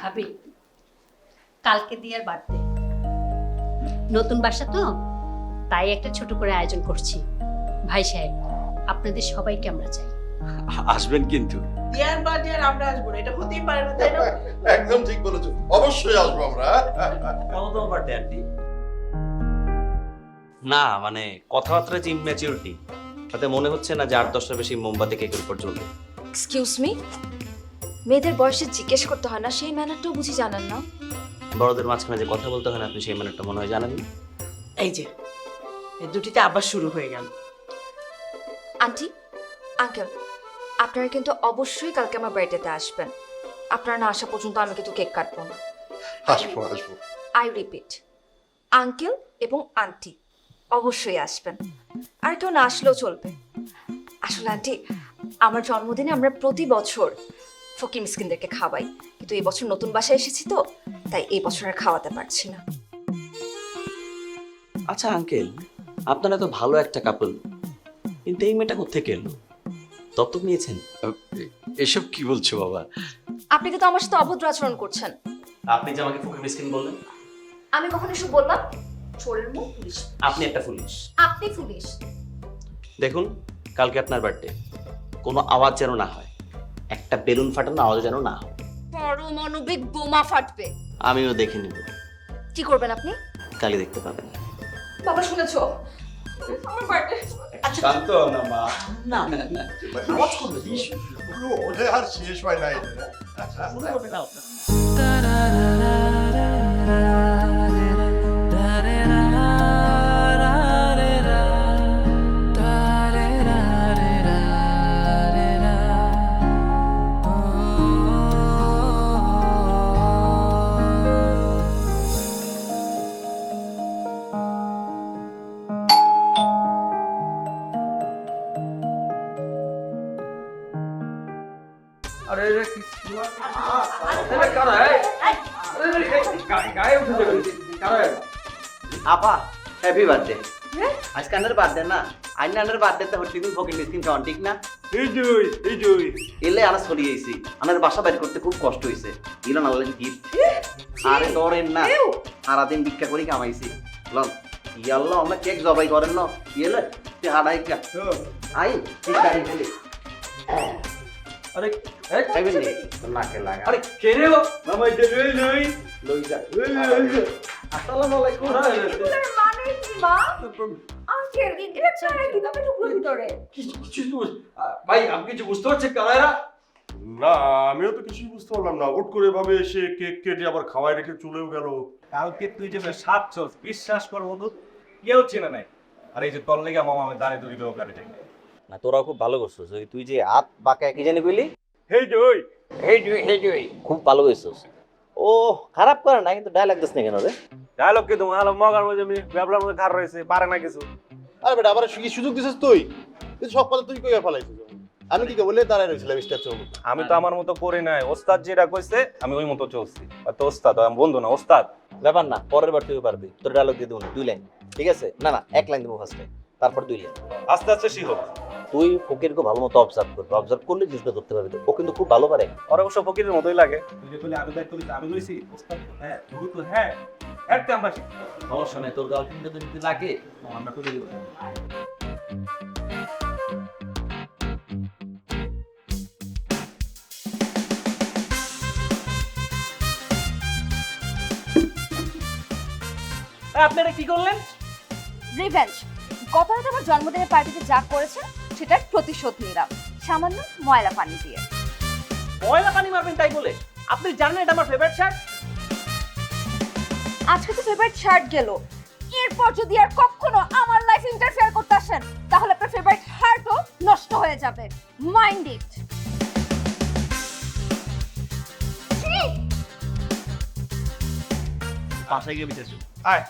ভাবি, কালকে দিয়ার বার্থডে, নতুন বাসা তো, তাই একটা ছোট করে আয়োজন করছি। ভাই সাহেব, আপনাদের সবাইকে আমরা চাই। আসবেন কিন্তু। দিয়ার বার্থডে আর আমরা আসবো না, এটা হতেই পারে না, তাই না? একদম ঠিক বলেছো, অবশ্যই আসবো আমরা। কেমন তোমার বার্থডে আন্টি? না মানে কথাবার্তা যে ইম্যাচিউরিটি, তাতে মনে হচ্ছে না যে 8-10টার বেশি মোমবাতি কেকের উপর জ্বলবে। এক্সকিউজ মি, মেয়েদের বয়সে জিজ্ঞেস করতে হয় না, সেই ম্যানারটাও বুঝি জানেন না? বড়দের মাঝখানে যে কথা বলতে হয় না, আপনি সেই ম্যানারটা মনে হয় জানেন না। এই যে এই দুটিতে আবার শুরু হয়ে গেল। আন্টি, আঙ্কেল, আপনারা কিন্তু অবশ্যই কালকে আমার বার্থডেতে আসবেন। আপনারা না আসা পর্যন্ত আমি কিন্তু কেক কাটবো না। আসবো আসবো। আই রিপিট, আঙ্কেল এবং আন্টি অবশ্যই আসবেন, আর কেউ না আসলেও চলবে। আসলে আন্টি, আমার জন্মদিনে আমরা প্রতি বছর ফকির মিসকিনদেরকে খাওয়াই, কিন্তু এই বছর নতুন বাসায় এসেছি তো, তাই এই বছর আর খাওয়াতে পারছি না। আচ্ছা আঙ্কেল, আপনারা তো ভালো একটা কাপল, কিন্তু এই মেয়েটা কোত্থেকে এলো? দত্তক নিয়েছেন? এসব কি বলছো বাবা? আপনি কিন্তু আমার সাথে অভদ্র আচরণ করছেন। আপনি যে আমাকে ফকির মিসকিন বললেন? আমি কখন এসব বললাম? চোরের মুখ পুলিশ। আপনি একটা পুলিশ। আপনি পুলিশ। দেখুন, কালকে আপনার বার্থডে, কোনো আওয়াজ যেন না হয়, একটা বেলুন ফাটানো আওয়াজ যেন না হয়। পারমাণবিক বোমা ফাটবে। আমিও দেখে নিব। কি করবেন আপনি? কালই দেখতে পাবেন। বাবা শুনেছো? আমার বার্থডে। শান্ত না মা। না আওয়াজ করবে ওটা আর শেষ হয় নাই। শুরু করবে না। আরে রে কি আরে কারা এই গায়ে উঠে যাবে কারা? আপা হ্যাপি বার্থডে। আজকে আন্নার বার্থডে না, আইন আন্নার বার্থডেতে হচ্ছে দিন ফকিং মিসকিন খাওয়ান, ঠিক না? এই জুই এলে আনা ছড়িয়ে আইছি, আনার বাসা বাইর করতে খুব কষ্ট হয়েছে। ইলন আনলেন গিফট। আরে ধরেন না, সারাদিন ভিক্ষা করি কামাইছি। লন ইয়াল্লাহ, আমরা কেক জবাই করেন না, ইয়েলে তে হাড়াই কা আই ঠিক আছে গেলে। আরে এই খাইবেন নি নাকে লাগা। আরে কে রে ও মামা এটা লই লই যা। আসসালামু আলাইকুম। মানে কি মা? আঙ্কেল, এটা ছাড়া কিভাবে ঢুকলো ভিতরে? কিছু ভাই আপনি কিছু বুঝতে পারছেন কারা এরা? না, আমিও তো কিছুই বুঝতে পারলাম না। হুট করে এভাবে এসে কেক কেটে আবার খাওয়াই রেখে চলেও গেল। কালকে তুই যে সাতছস, বিশ্বাস কর বন্ধু, কেউ চেনে নাই। আর এই যে তোর লেগে মামা আমি দাঁড়িয়ে দড়ি দেবো গাড়ি থেকে। না তোরাও খুব ভালো করছিস, ওই তুই যে হাত বাঁকা কি জানি কইলি, হেই জয়, খুব ভালো কইছিস। ও খারাপ করে না, কিন্তু ডায়লগ দিস না কেন রে? ডায়লগ কি তোমার মগার মধ্যে ব্যাবলার মধ্যে ধার রয়েছে, পারে না কিছু। আরে বেটা, আবার কি সুযোগ দিছিস তুই? তুই সব কথা তুই কইয়া ফেলাইছিস। আমি কি বলে দাঁড়ায় রইছিলাম স্ট্যাচুর মতো। আমি তো আমার মতো করি নাই, ওস্তাদ যেটা কইছে আমি ওই মতো চলছি। আর তো ওস্তাদ, আমি বন্ধু না ওস্তাদ। ব্যাপার না, পরের বার তুই পারবি। তোর ডায়লগ দিয়ে দেবো 2 লাইন, ঠিক আছে? না না, 1 লাইন দেবো ফার্স্টে, তারপর 2 লাইন। আস্তে আস্তে শিখো। তুই ফকিরকে ভালো মতো অবজার্ভ করবি, অবজার্ভ করলে জিনিসটা ধরতে পারবি। ও কিন্তু খুব ভালো পারে। ওর অবশ্য ফকিরের মতোই লাগে। তুই যে তুই আমি দায়িত্ব দিতে আমি লইছি ওস্তাদ। হ্যাঁ তুই তো হ্যাঁ একটা আমরা শিখি। সমস্যা নেই, তোর গার্লফ্রেন্ডে যদি লাগে আমরা করে দিব। আপনারা কি করলেন? রিভেঞ্জ। গত রাতে আমার জন্মদিনের পার্টিতে যা করেছেন সেটার প্রতিশোধ নিলাম, সামান্য ময়লা পানি দিয়ে। ময়লা পানি মারবেন তাই বলে? আপনি জানেন এটা আমার ফেভারিট শার্ট। আজকে তো ফেভারিট শার্ট গেল, এরপর যদি আর কখনো আমার লাইফ ইন্টারফেয়ার করতে আসেন তাহলে আপনার ফেভারিট হার্টও নষ্ট হয়ে যাবে। Mind it. বাসায় গিয়ে বিচারছি। আয়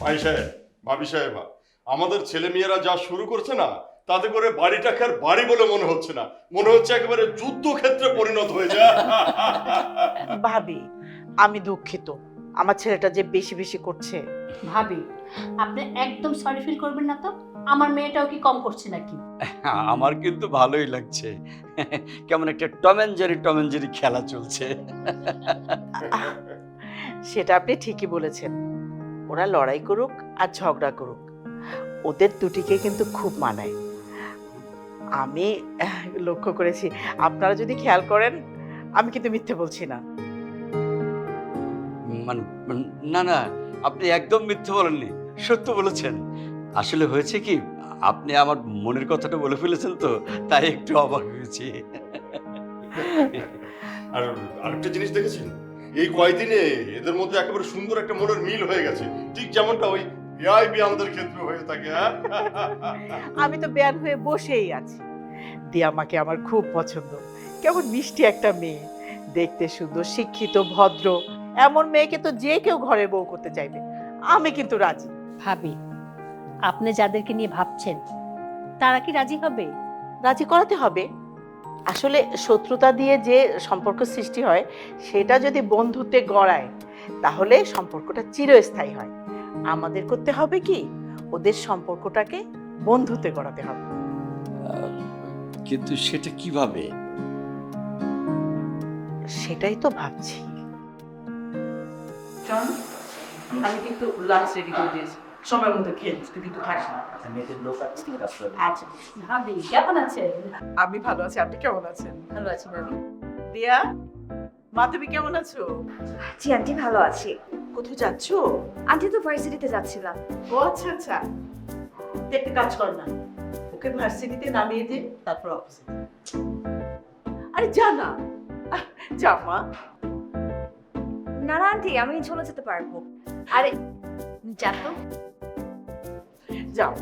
ভাই সাহেব, ভাবি সাহেবা, আমাদের ছেলে মেয়েরা যা শুরু করছে না, তাতে করে বাড়িটাকে আর বাড়ি বলে মনে হচ্ছে না, মনে হচ্ছে একেবারে যুদ্ধক্ষেত্রে পরিণত হয়ে যায়। ভাবি, আমি দুঃখিত, আমার ছেলেটা যে বেশি বেশি করছে। ভাবি, আপনি একদম সরি ফিল করবেন না তো। আমার মেয়েটাও কি কম করছে নাকি? আমার কিন্তু ভালোই লাগছে। কেমন একটা টম অ্যান্ড জেরি খেলা চলছে। সেটা আপনি ঠিকই বলেছেন। ওরা লড়াই করুক আর ঝগড়া করুক, ওদের দুটিকে কিন্তু খুব মানায়। আমি লক্ষ্য করেছি, আপনারা যদি খেয়াল করেন, আমি কিন্তু মিথ্যে বলছি না। না না, আপনি একদম মিথ্যে বলেননি, সত্য বলেছেন। আসলে হয়েছে কি, আপনি আমার মনের কথাটা বলে ফেলেছেন তো, তাই একটু অবাক হয়েছি। আর আরেকটা জিনিস দেখেছেন, এই কয়দিনে এদের মধ্যে একেবারে সুন্দর একটা মনের মিল হয়ে গেছে, ঠিক যেমনটা ওই বিআই বিয়ানদের ক্ষেত্রে হয়ে থাকে। হ্যাঁ, আমি তো বেয়ান হয়ে বসেই আছি। দিয়ামাকে আমার খুব পছন্দ। কেমন মিষ্টি একটা মেয়ে, দেখতে সুন্দর, শিক্ষিত, ভদ্র। এমন মেয়েকে তো যে কেউ ঘরে বউ করতে চাইবে। আমি কিন্তু রাজি। ভাবি, আপনি যাদেরকে নিয়ে ভাবছেন তারা কি রাজি হবে? রাজি করাতে হবে। আসলে শত্রুতা দিয়ে যে সম্পর্ক সৃষ্টি হয়, সেটা যদি বন্ধুত্বে গড়ায়, তাহলে সম্পর্কটা চিরস্থায়ী হয়। আমাদের করতে হবে কি, ওদের সম্পর্কটাকে বন্ধুত্বে গড়াতে হবে। কিন্তু সেটা কিভাবে? সেটাই তো ভাবছি। আমি কিন্তু লাঞ্চ রেডি করে দিয়েছি, সময়ের মধ্যে খেয়ে তুই কিন্তু খাস না। মেয়েদের লোক আছে আচ্ছা, ভাবি কেমন আছেন? আমি ভালো আছি। আপনি কেমন আছেন? ভালো আছি ভাবি। দিয়া, মা তুমি কেমন আছো? জি আন্টি, ভালো আছি। কোথায় যাচ্ছ? আন্টি তো ভার্সিটিতে যাচ্ছিলাম। ও আচ্ছা আচ্ছা, তুই একটা কাজ কর না, ওকে ভার্সিটিতে নামিয়ে দে, তারপর অফিসে। আরে যা না, যা মা। না না আন্টি, আমি চলে যেতে পারবো। আরে যা তো। যাও।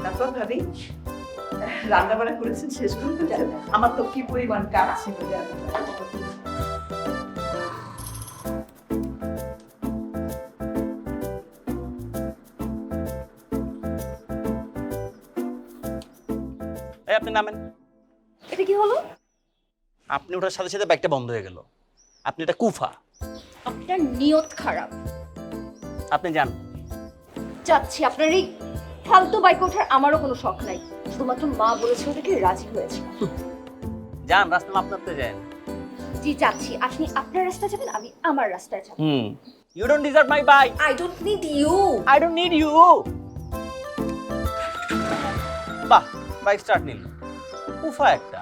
তারপর ভাবি, রান্না বান্না করেছেন শেষ করতে? আমার তো কি পরিমাণ কাজ ছিল জানো। এই আপনি নামেন। এটা কি হলো? আপনি ওঠার সাথে সাথে বাইকটা বন্ধ হয়ে গেল। আপনি এটা কুফা। আপনার নিয়ত খারাপ। আপনি যান। যাচ্ছি। আপনার এই ফালতু বাইক ওঠার আমারও কোনো শখ নাই, শুধুমাত্র মা বলেছে ওদেরকে রাজি হয়েছে। যান, রাস্তা আপনারতে যান। জি যাচ্ছি। আপনি আপনার রাস্তায় যাবেন, আমি আমার রাস্তায় যাব। You don't deserve my bike. I don't need you. I don't need you. বাহ, বাইক স্টার্ট নিল। কুফা একটা।